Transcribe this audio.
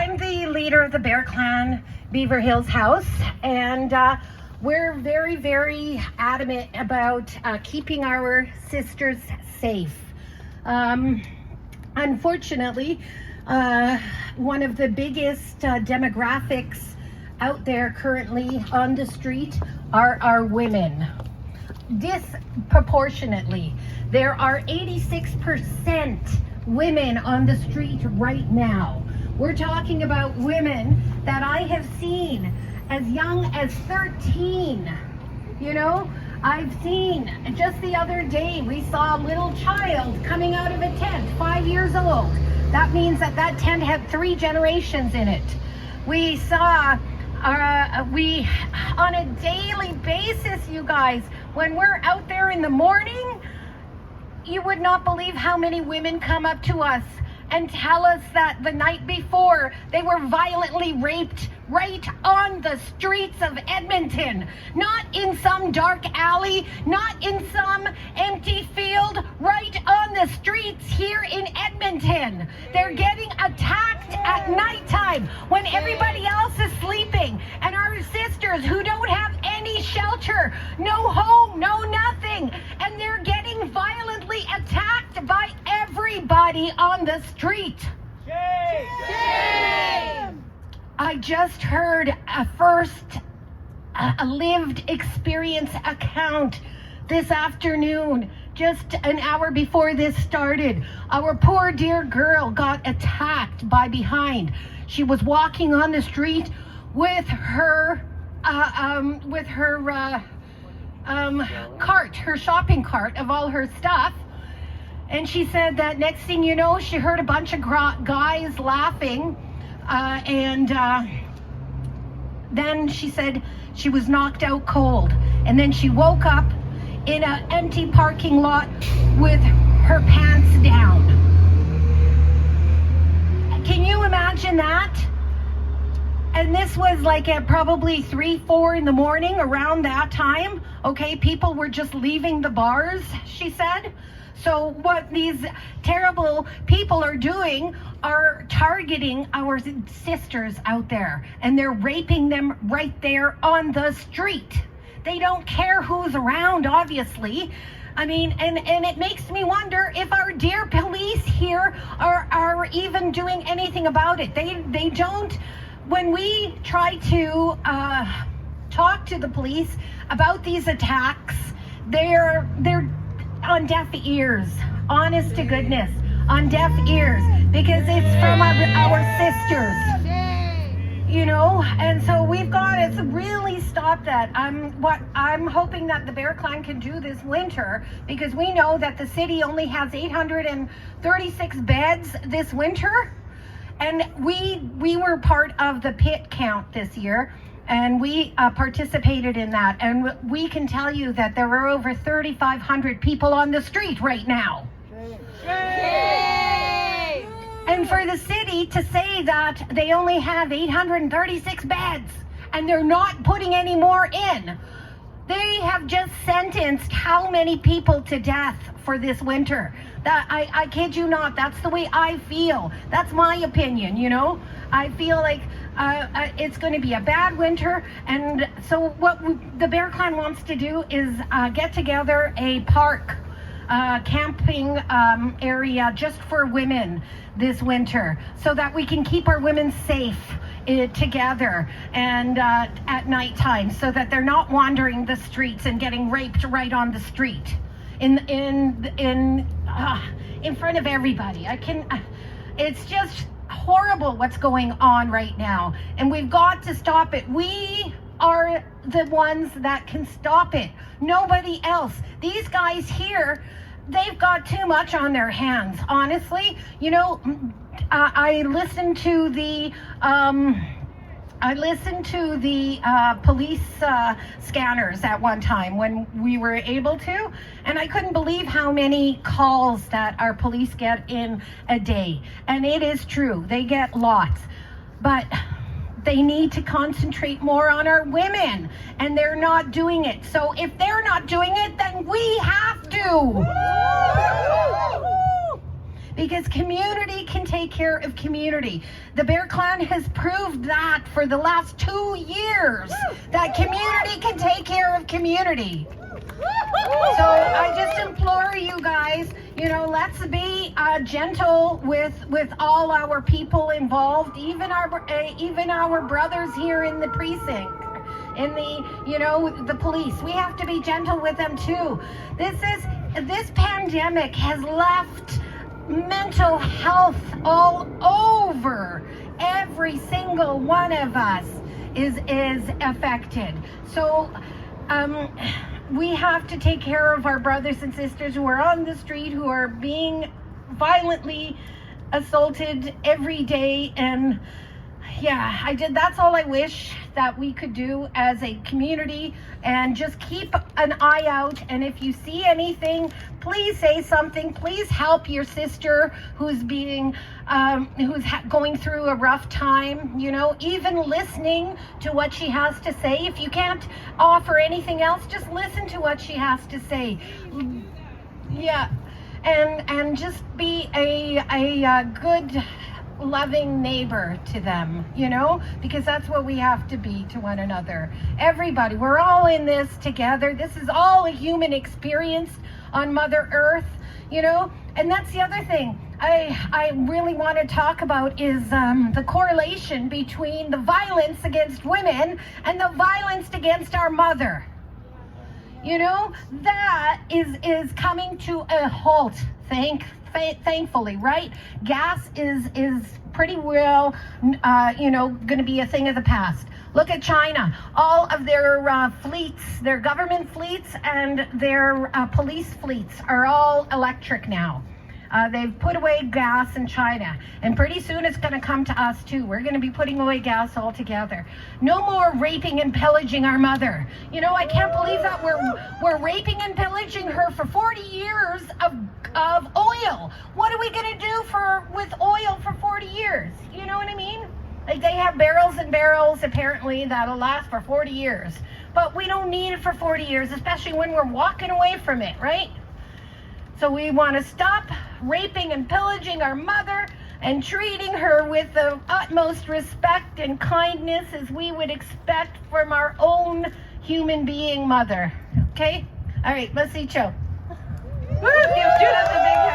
I'm the leader of the Bear Clan Beaver Hills House, and we're very, very adamant about keeping our sisters safe. Unfortunately, one of the biggest demographics out there currently on the street are our women. Disproportionately, there are 86% women on the street right now. We're talking about women that I have seen as young as 13. You know, I've seen, just the other day, we saw a little child coming out of a tent, 5 years old. That means that that tent had 3 generations in it. We saw, on a daily basis, you guys, when we're out there in the morning, you would not believe how many women come up to us and tell us that the night before they were violently raped right on the streets of Edmonton. Not in some dark alley, not in some empty field, right on the streets here in Edmonton. They're getting attacked at nighttime when everybody else is sleeping. And our sisters who don't have any shelter, no home, no nothing, and they're getting violently attacked by everybody on the street. Shame! Shame! I just heard a lived experience account this afternoon, just an hour before this started. Our poor dear girl got attacked by behind. She was walking on the street with her cart, her shopping cart of all her stuff. And she said that next thing you know, she heard a bunch of guys laughing. Then she said she was knocked out cold. And then she woke up in an empty parking lot with her pants down. Can you imagine that? And this was like at probably 3, 4 in the morning, around that time. Okay, people were just leaving the bars, she said. So what these terrible people are doing are targeting our sisters out there, and they're raping them right there on the street. They don't care who's around, obviously. I mean, and it makes me wonder if our dear police here are even doing anything about it. They don't. When we try to talk to the police about these attacks, they're on deaf ears, honest to goodness, on deaf ears, because it's from our sisters, you know. And so we've got to really stop that. I'm hoping that the Bear Clan can do this winter, because we know that the city only has 836 beds this winter, and we were part of the pit count this year. And we participated in that. And we can tell you that there are over 3,500 people on the street right now. Shame! And for the city to say that they only have 836 beds and they're not putting any more in. They have just sentenced how many people to death for this winter? That I kid you not, that's the way I feel. That's my opinion, you know? I feel like it's going to be a bad winter, and so what the Bear Clan wants to do is get together a park, camping area just for women this winter, so that we can keep our women safe together and at nighttime, so that they're not wandering the streets and getting raped right on the street in front of everybody. It's just horrible what's going on right now, and we've got to stop it. We are the ones that can stop it, nobody else. These guys here, they've got too much on their hands, honestly. You know, I listened to the police scanners at one time when we were able to, and I couldn't believe how many calls that our police get in a day. And it is true, they get lots, but they need to concentrate more on our women, and they're not doing it. So if they're not doing it, then we have to. because community can take care of community. The Bear Clan has proved that for the last 2 years, that community can take care of community. So I just implore you guys, let's be gentle with all our people involved, even our brothers here in the precinct, in the police. We have to be gentle with them too. This pandemic has left mental health all over. Every single one of us is affected. So we have to take care of our brothers and sisters who are on the street, who are being violently assaulted every day. And that's all I wish that we could do as a community, and just keep an eye out. And if you see anything, please say something. Please help your sister who's going through a rough time. Even listening to what she has to say. If you can't offer anything else, just listen to what she has to say. And just be a good, loving neighbor to them, because that's what we have to be to one another. Everybody, we're all in this together. This is all a human experience on Mother Earth, and that's the other thing I really want to talk about is the correlation between the violence against women and the violence against our mother. That is coming to a halt, thankfully, right? Gas is pretty well, going to be a thing of the past. Look at China. All of their fleets, their government fleets and their police fleets are all electric now. They've put away gas in China, and pretty soon it's going to come to us too. We're going to be putting away gas altogether. No more raping and pillaging our mother. I can't believe that we're raping and pillaging her for 40 years of oil. What are we going to do with oil for 40 years? You know what I mean? Like, they have barrels and barrels apparently that'll last for 40 years, but we don't need it for 40 years, especially when we're walking away from it, right? So we want to stop raping and pillaging our mother and treating her with the utmost respect and kindness as we would expect from our own human being mother. Okay? All right, let's see, Joe. Give Judith a big